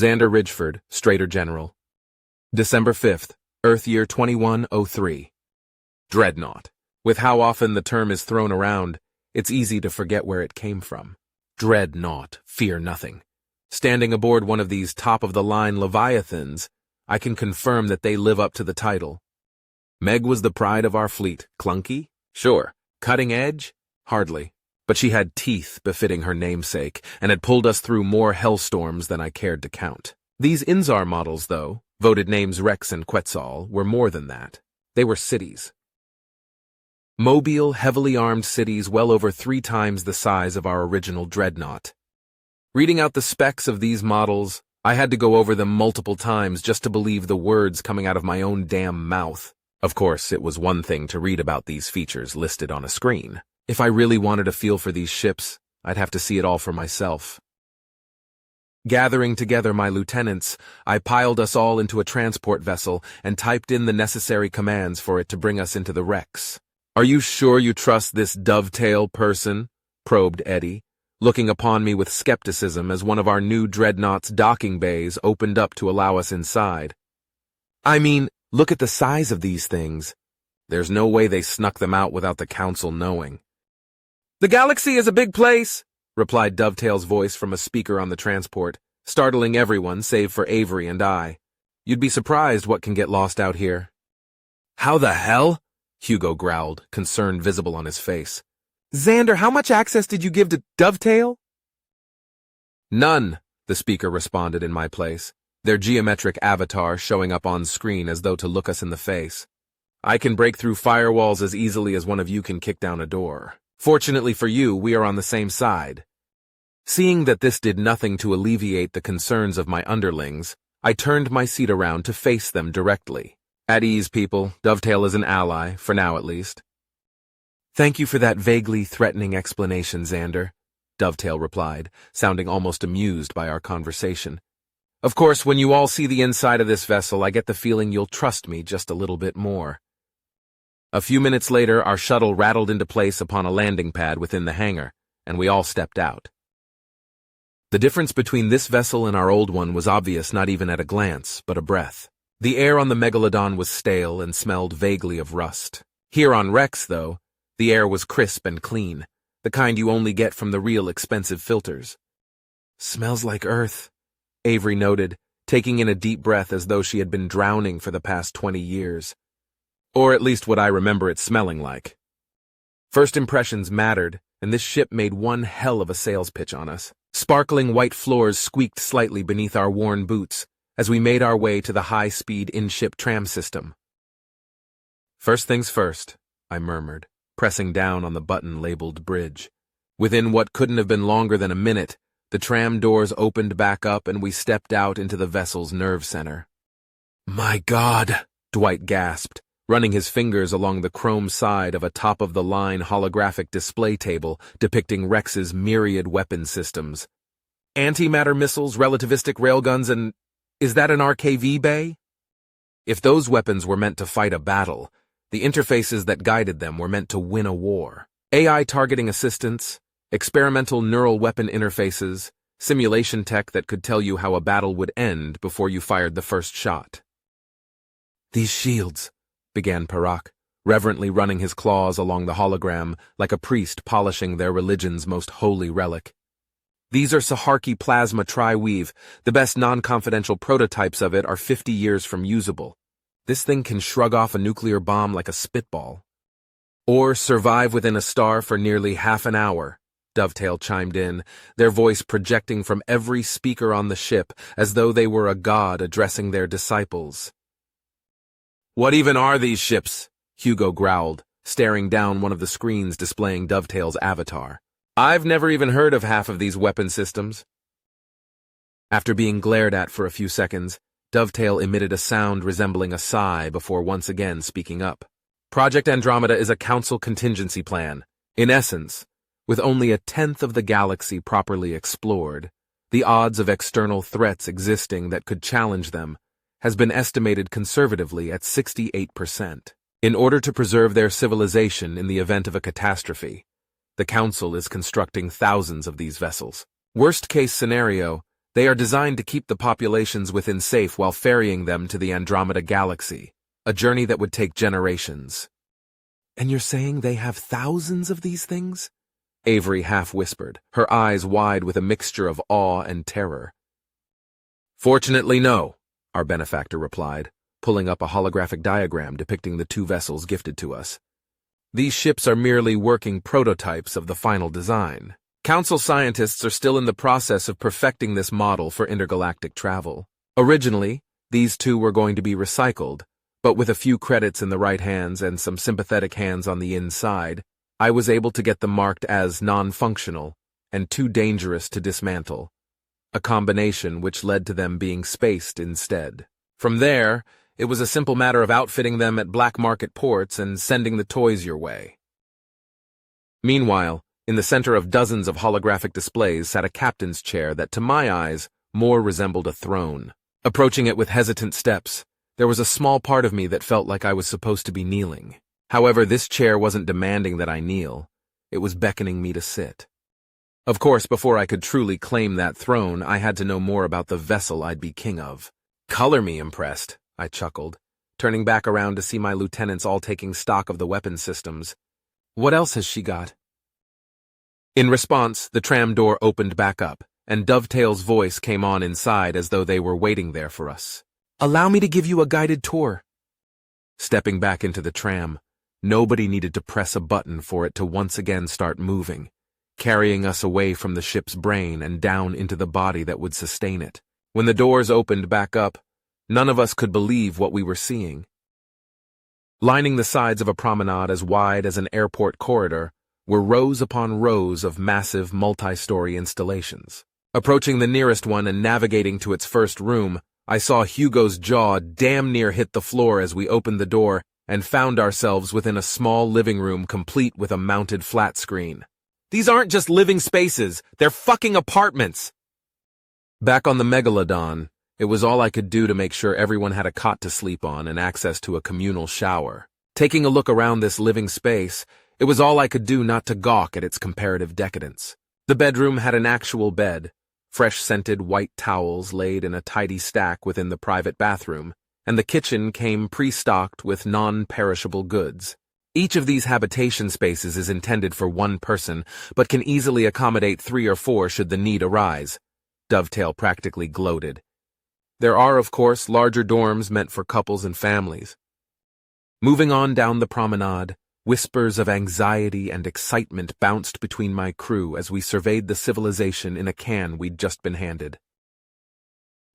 Xander Ridgeford, Strader General. December 5th, Earth Year 2103. Dreadnought. With how often the term is thrown around, it's easy to forget where it came from. Dreadnought, fear nothing. Standing aboard one of these top-of-the-line Leviathans, I can confirm that they live up to the title. Meg was the pride of our fleet. Clunky? Sure. Cutting edge? Hardly. But she had teeth befitting her namesake, and had pulled us through more hellstorms than I cared to count. These Inzar models, though, voted names Rex and Quetzal, were more than that. They were cities. Mobile, heavily armed cities well over 3 times the size of our original dreadnought. Reading out the specs of these models, I had to go over them multiple times just to believe the words coming out of my own damn mouth. Of course, it was one thing to read about these features listed on a screen. If I really wanted a feel for these ships, I'd have to see it all for myself. Gathering together my lieutenants, I piled us all into a transport vessel and typed in the necessary commands for it to bring us into the Rex. "Are you sure you trust this Dovetail person?" probed Eddie, looking upon me with skepticism as one of our new dreadnought's docking bays opened up to allow us inside. "I mean, look at the size of these things. There's no way they snuck them out without the Council knowing." "The galaxy is a big place," replied Dovetail's voice from a speaker on the transport, startling everyone save for Avery and I. "You'd be surprised what can get lost out here." "How the hell?" Hugo growled, concern visible on his face. "Xander, how much access did you give to Dovetail?" "None," the speaker responded in my place, their geometric avatar showing up on screen as though to look us in the face. "I can break through firewalls as easily as one of you can kick down a door. Fortunately for you, we are on the same side." Seeing that this did nothing to alleviate the concerns of my underlings, I turned my seat around to face them directly. "At ease, people. Dovetail is an ally, for now at least." "Thank you for that vaguely threatening explanation, Xander," Dovetail replied, sounding almost amused by our conversation. "Of course, when you all see the inside of this vessel, I get the feeling you'll trust me just a little bit more." A few minutes later, our shuttle rattled into place upon a landing pad within the hangar, and we all stepped out. The difference between this vessel and our old one was obvious not even at a glance, but a breath. The air on the Megalodon was stale and smelled vaguely of rust. Here on Rex, though, the air was crisp and clean, the kind you only get from the real expensive filters. "Smells like Earth," Avery noted, taking in a deep breath as though she had been drowning for the past 20 years. Or at least what I remember it smelling like. First impressions mattered, and this ship made one hell of a sales pitch on us. Sparkling white floors squeaked slightly beneath our worn boots as we made our way to the high-speed in-ship tram system. "First things first," I murmured, pressing down on the button labeled bridge. Within what couldn't have been longer than a minute, the tram doors opened back up and we stepped out into the vessel's nerve center. "My God," Dwight gasped, running his fingers along the chrome side of a top-of-the-line holographic display table depicting Rex's myriad weapon systems. "Antimatter missiles, relativistic railguns, and... is that an RKV bay?" If those weapons were meant to fight a battle, the interfaces that guided them were meant to win a war. AI targeting assistance, experimental neural weapon interfaces, simulation tech that could tell you how a battle would end before you fired the first shot. "These shields," began Parak, reverently running his claws along the hologram like a priest polishing their religion's most holy relic. "These are Saharki plasma tri-weave. The best non-confidential prototypes of it are 50 years from usable. This thing can shrug off a nuclear bomb like a spitball. Or survive within a star for nearly half an hour," Dovetail chimed in, their voice projecting from every speaker on the ship as though they were a god addressing their disciples. "What even are these ships?" Hugo growled, staring down one of the screens displaying Dovetail's avatar. "I've never even heard of half of these weapon systems." After being glared at for a few seconds, Dovetail emitted a sound resembling a sigh before once again speaking up. "Project Andromeda is a council contingency plan. In essence, with only 1/10 of the galaxy properly explored, the odds of external threats existing that could challenge them has been estimated conservatively at 68%. In order to preserve their civilization in the event of a catastrophe, the Council is constructing thousands of these vessels. Worst-case scenario, They are designed to keep the populations within safe while ferrying them to the Andromeda Galaxy, a journey that would take generations. And you're saying they have thousands of these things? Avery half whispered, her eyes wide with a mixture of awe and terror. Fortunately, no, our benefactor replied, pulling up a holographic diagram depicting the two vessels gifted to us. These ships are merely working prototypes of the final design. Council scientists are still in the process of perfecting this model for intergalactic travel. Originally, these two were going to be recycled, but with a few credits in the right hands and some sympathetic hands on the inside, I was able to get them marked as non-functional and too dangerous to dismantle, a combination which led to them being spaced instead. From there, it was a simple matter of outfitting them at black market ports and sending the toys your way. Meanwhile, in the center of dozens of holographic displays sat a captain's chair that, to my eyes, more resembled a throne. Approaching it with hesitant steps, there was a small part of me that felt like I was supposed to be kneeling. However, this chair wasn't demanding that I kneel. It was beckoning me to sit. Of course, before I could truly claim that throne, I had to know more about the vessel I'd be king of. Color me impressed, I chuckled, turning back around to see my lieutenants all taking stock of the weapon systems. What else has she got? In response, the tram door opened back up, and Dovetail's voice came on inside as though they were waiting there for us. Allow me to give you a guided tour. Stepping back into the tram, nobody needed to press a button for it to once again start moving, carrying us away from the ship's brain and down into the body that would sustain it. When the doors opened back up, none of us could believe what we were seeing. Lining the sides of a promenade as wide as an airport corridor were rows upon rows of massive multi-story installations. Approaching the nearest one and navigating to its first room, I saw Hugo's jaw damn near hit the floor as we opened the door and found ourselves within a small living room complete with a mounted flat screen. These aren't just living spaces, they're fucking apartments! Back on the Megalodon, it was all I could do to make sure everyone had a cot to sleep on and access to a communal shower. Taking a look around this living space, it was all I could do not to gawk at its comparative decadence. The bedroom had an actual bed, fresh-scented white towels laid in a tidy stack within the private bathroom, and the kitchen came pre-stocked with non-perishable goods. Each of these habitation spaces is intended for one person, but can easily accommodate 3 or 4 should the need arise. Dovetail practically gloated. There are, of course, larger dorms meant for couples and families. Moving on down the promenade, whispers of anxiety and excitement bounced between my crew as we surveyed the civilization in a can we'd just been handed.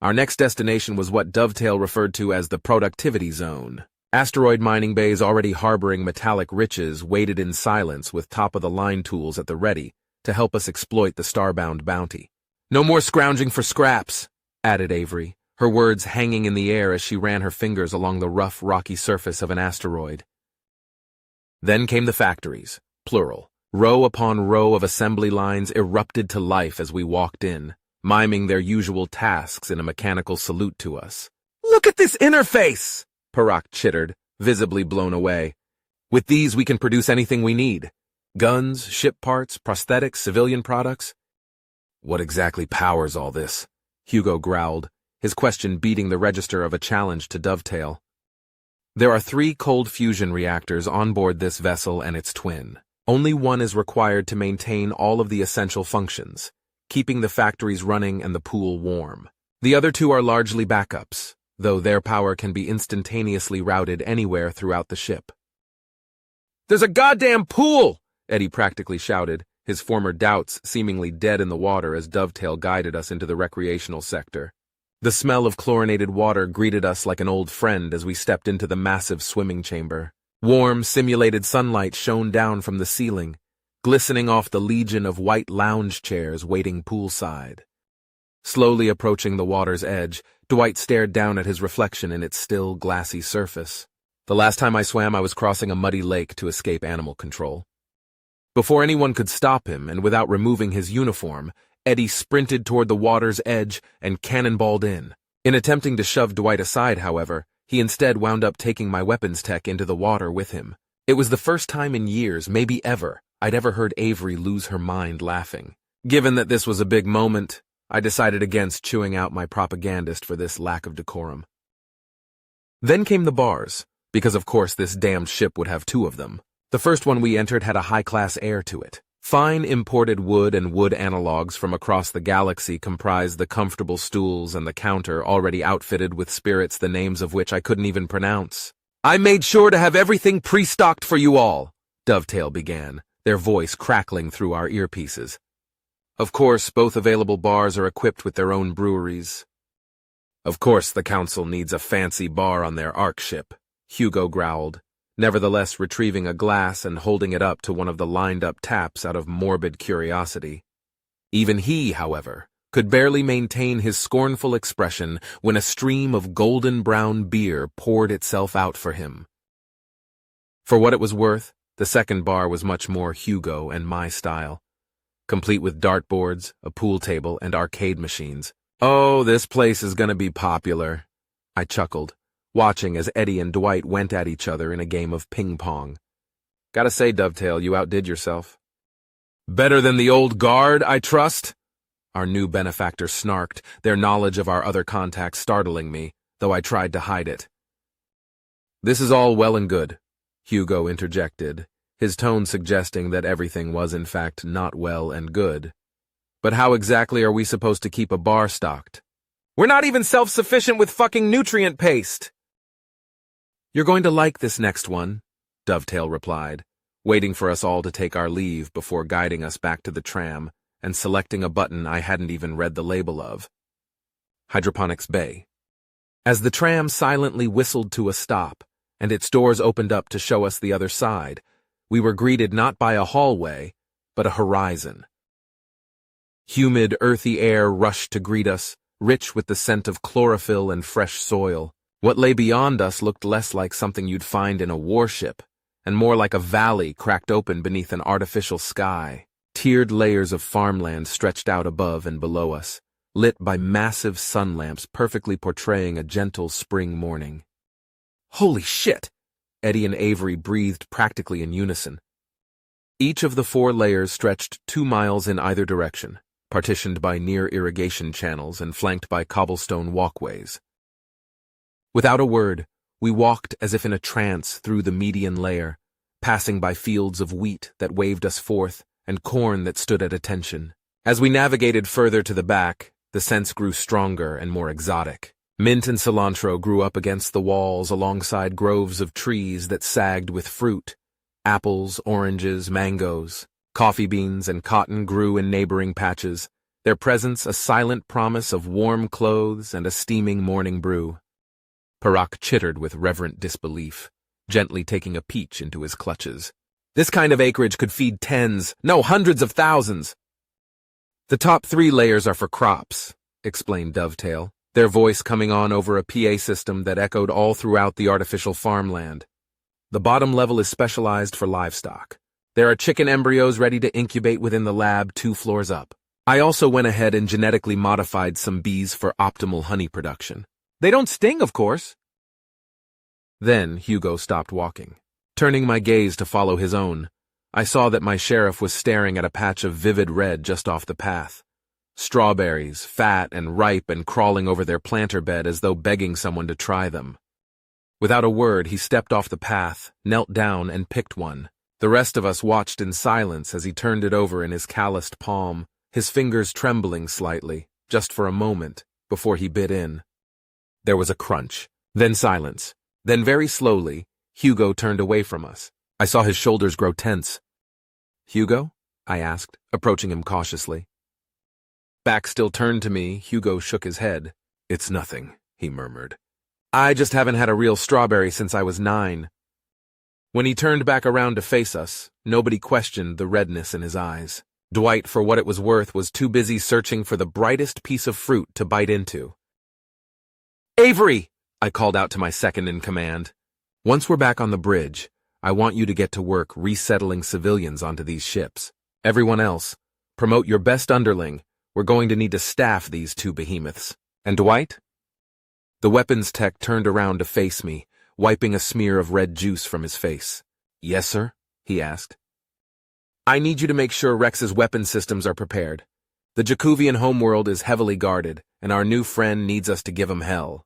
Our next destination was what Dovetail referred to as the productivity zone. Asteroid mining bays already harboring metallic riches waited in silence with top-of-the-line tools at the ready to help us exploit the starbound bounty. No more scrounging for scraps, added Avery, her words hanging in the air as she ran her fingers along the rough, rocky surface of an asteroid. Then came the factories, plural. Row upon row of assembly lines erupted to life as we walked in, miming their usual tasks in a mechanical salute to us. Look at this interface! Parak chittered, visibly blown away. With these we can produce anything we need. Guns, ship parts, prosthetics, civilian products. What exactly powers all this? Hugo growled, his question beating the register of a challenge to Dovetail. There are 3 cold fusion reactors on board this vessel and its twin. Only one is required to maintain all of the essential functions, keeping the factories running and the pool warm. The other 2 are largely backups, though their power can be instantaneously routed anywhere throughout the ship. There's a goddamn pool! Eddie practically shouted, his former doubts seemingly dead in the water as Dovetail guided us into the recreational sector. The smell of chlorinated water greeted us like an old friend as we stepped into the massive swimming chamber. Warm, simulated sunlight shone down from the ceiling, glistening off the legion of white lounge chairs waiting poolside. Slowly approaching the water's edge, Dwight stared down at his reflection in its still, glassy surface. The last time I swam, I was crossing a muddy lake to escape animal control. Before anyone could stop him, and without removing his uniform, Eddie sprinted toward the water's edge and cannonballed in. In attempting to shove Dwight aside, however, he instead wound up taking my weapons tech into the water with him. It was the first time in years, maybe ever, I'd ever heard Avery lose her mind laughing. Given that this was a big moment, I decided against chewing out my propagandist for this lack of decorum. Then came the bars, because of course this damned ship would have two of them. The first one we entered had a high-class air to it. Fine imported wood and wood analogs from across the galaxy comprised the comfortable stools and the counter already outfitted with spirits the names of which I couldn't even pronounce. "I made sure to have everything pre-stocked for you all," Dovetail began, their voice crackling through our earpieces. Of course, both available bars are equipped with their own breweries. Of course, the Council needs a fancy bar on their Ark ship, Hugo growled, nevertheless retrieving a glass and holding it up to one of the lined-up taps out of morbid curiosity. Even he, however, could barely maintain his scornful expression when a stream of golden-brown beer poured itself out for him. For what it was worth, the second bar was much more Hugo and my style, complete with dartboards, a pool table, and arcade machines. "Oh, this place is gonna be popular," I chuckled, watching as Eddie and Dwight went at each other in a game of ping-pong. "Gotta say, Dovetail, you outdid yourself." "Better than the old guard, I trust?" Our new benefactor snarked, their knowledge of our other contacts startling me, though I tried to hide it. "This is all well and good," Hugo interjected, his tone suggesting that everything was in fact not well and good. "But how exactly are we supposed to keep a bar stocked? We're not even self-sufficient with fucking nutrient paste!" "You're going to like this next one," Dovetail replied, waiting for us all to take our leave before guiding us back to the tram and selecting a button I hadn't even read the label of. Hydroponics Bay. As the tram silently whistled to a stop, and its doors opened up to show us the other side, we were greeted not by a hallway, but a horizon. Humid, earthy air rushed to greet us, rich with the scent of chlorophyll and fresh soil. What lay beyond us looked less like something you'd find in a warship, and more like a valley cracked open beneath an artificial sky. Tiered layers of farmland stretched out above and below us, lit by massive sun lamps perfectly portraying a gentle spring morning. "Holy shit!" Eddie and Avery breathed practically in unison. Each of the 4 layers stretched 2 miles in either direction, partitioned by near irrigation channels and flanked by cobblestone walkways. Without a word, we walked as if in a trance through the median layer, passing by fields of wheat that waved us forth and corn that stood at attention. As we navigated further to the back, the scents grew stronger and more exotic. Mint and cilantro grew up against the walls alongside groves of trees that sagged with fruit. Apples, oranges, mangoes, coffee beans, and cotton grew in neighboring patches, their presence a silent promise of warm clothes and a steaming morning brew. Parak chittered with reverent disbelief, gently taking a peach into his clutches. "This kind of acreage could feed tens, no, hundreds of thousands." "The top 3 layers are for crops," explained Dovetail, their voice coming on over a PA system that echoed all throughout the artificial farmland. "The bottom level is specialized for livestock. There are chicken embryos ready to incubate within the lab 2 floors up. I also went ahead and genetically modified some bees for optimal honey production. They don't sting, of course." Then Hugo stopped walking. Turning my gaze to follow his own, I saw that my sheriff was staring at a patch of vivid red just off the path. Strawberries, fat and ripe and crawling over their planter bed as though begging someone to try them. Without a word, he stepped off the path, knelt down, and picked one. The rest of us watched in silence as he turned it over in his calloused palm, his fingers trembling slightly, just for a moment, before he bit in. There was a crunch, then silence. Then very slowly, Hugo turned away from us. I saw his shoulders grow tense. "Hugo?" I asked, approaching him cautiously. Back still turned to me, Hugo shook his head. "It's nothing," he murmured. "I just haven't had a real strawberry since I was 9. When he turned back around to face us, nobody questioned the redness in his eyes. Dwight, for what it was worth, was too busy searching for the brightest piece of fruit to bite into. "Avery!" I called out to my second in command. "Once we're back on the bridge, I want you to get to work resettling civilians onto these ships. Everyone else, promote your best underling. We're going to need to staff these 2 behemoths. And Dwight?" The weapons tech turned around to face me, wiping a smear of red juice from his face. "Yes, sir?" he asked. "I need you to make sure Rex's weapon systems are prepared. The Jacovian homeworld is heavily guarded, and our new friend needs us to give him hell.